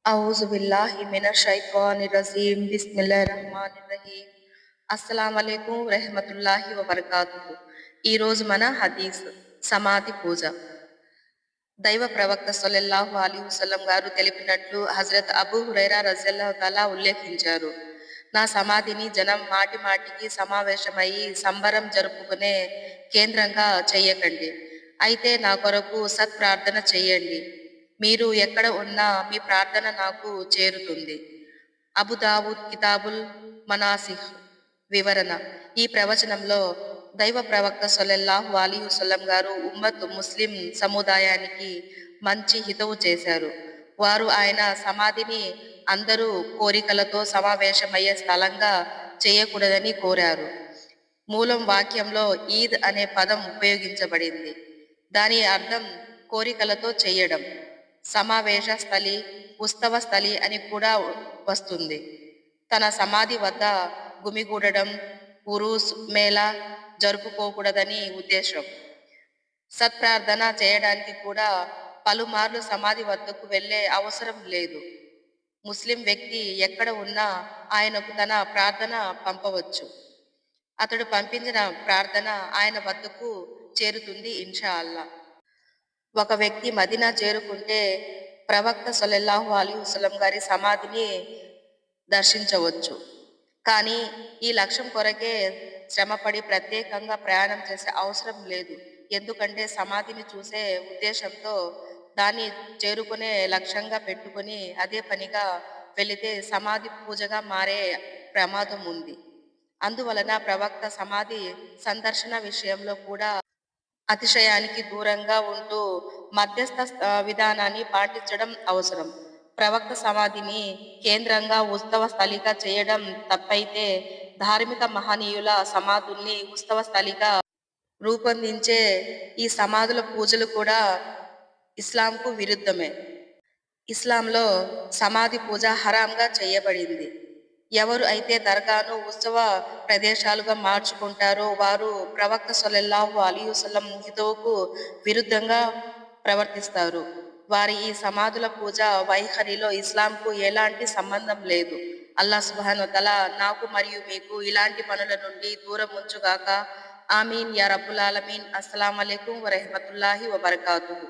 ఔజుబిల్లాహి మినశ్శైత్వానిర్రజీం. బిస్మిల్లాహిర్రహ్మానిర్రహీం. అస్సలాము అలైకుం వరహ్మతుల్లాహి వబరకాతుహు. ఈరోజు మన హదీస్ సమాధి పూజ. దైవ ప్రవక్త సల్లల్లాహు అలైహి వసల్లం గారు తెలిపినట్లు హజరత్ అబూ హురైరా రజియల్లాహు తాలా ఉల్లేఖించారు. నా సమాధిని జనం మాటి మాటికి సమావేశమయ్యి సంబరం జరుపుకునే కేంద్రంగా చెయ్యకండి. అయితే నా కొరకు సత్ప్రార్థన చెయ్యండి. మీరు ఎక్కడ ఉన్నా మీ ప్రార్థన నాకు చేరుతుంది. అబుదావుద్ కితాబుల్ మనాసిహ్. వివరణ: ఈ ప్రవచనంలో దైవ ప్రవక్త సల్లల్లాహు అలైహి వసల్లం గారు ఉమ్మత్ ముస్లిం సముదాయానికి మంచి హితవు చేశారు. వారు ఆయన సమాధిని అందరూ కోరికలతో సమావేశమయ్యే స్థలంగా చేయకూడదని కోరారు. మూలం వాక్యంలో ఈద్ అనే పదం ఉపయోగించబడింది. దాని అర్థం కోరికలతో చేయడం. సమావేశ స్థలి, ఉత్సవ స్థలి అని కూడా వస్తుంది. తన సమాధి వద్ద గుమిగూడడం, ఉరూస్ మేళా జరుపుకోకూడదని ఉద్దేశం. సత్ప్రార్థన చేయడానికి కూడా పలుమార్లు సమాధి వద్దకు వెళ్ళే అవసరం లేదు. ముస్లిం వ్యక్తి ఎక్కడ ఉన్నా ఆయనకు తన ప్రార్థన పంపవచ్చు. అతడు పంపించిన ప్రార్థన ఆయన వద్దకు చేరుతుంది ఇన్షా అల్లా. ఒక వ్యక్తి మదీనా చేరుకుంటే ప్రవక్త సల్లల్లాహు అలైహి వసల్లం గారి సమాధిని దర్శించవచ్చు. కానీ ఈ లక్ష్యం కొరకే శ్రమపడి ప్రత్యేకంగా ప్రయాణం చేసే అవసరం లేదు. ఎందుకంటే సమాధిని చూసే ఉద్దేశంతో దాన్ని చేరుకునే లక్ష్యంగా పెట్టుకుని అదే పనిగా వెళితే సమాధి పూజగా మారే ప్రమాదం ఉంది. అందువలన ప్రవక్త సమాధి సందర్శన విషయంలో కూడా అతిశయానికి దూరంగా ఉంటూ మధ్యస్థ విధానాన్ని పాటించడం అవసరం. ప్రవక్త సమాధిని కేంద్రంగా ఉత్సవ స్థలిగా చేయడం తప్పైతే ధార్మిక మహనీయుల సమాధుల్ని ఉత్సవ స్థలిగా రూపొందించే ఈ సమాధుల పూజలు కూడా ఇస్లాంకు విరుద్ధమే. ఇస్లాంలో సమాధి పూజ హరాంగా చేయబడింది. ఎవరు అయితే దర్గాను ఉత్సవ ప్రదేశాలుగా మార్చుకుంటారో వారు ప్రవక్త సల్లల్లాహు అలైహి వసల్లం హితవుకు విరుద్ధంగా ప్రవర్తిస్తారు. వారి ఈ సమాధుల పూజ వైఖరిలో ఇస్లాంకు ఎలాంటి సంబంధం లేదు. అల్లాహ్ సుబ్హానహు వ తఆలా నాకు మరియు మీకు ఇలాంటి పనుల నుండి దూరం ఉంచుగాక. ఆమీన్ యా రబ్బుల్ ఆలమీన్. అస్సలాము అలైకుం వరహ్మతుల్లాహి వబరకాతుహు.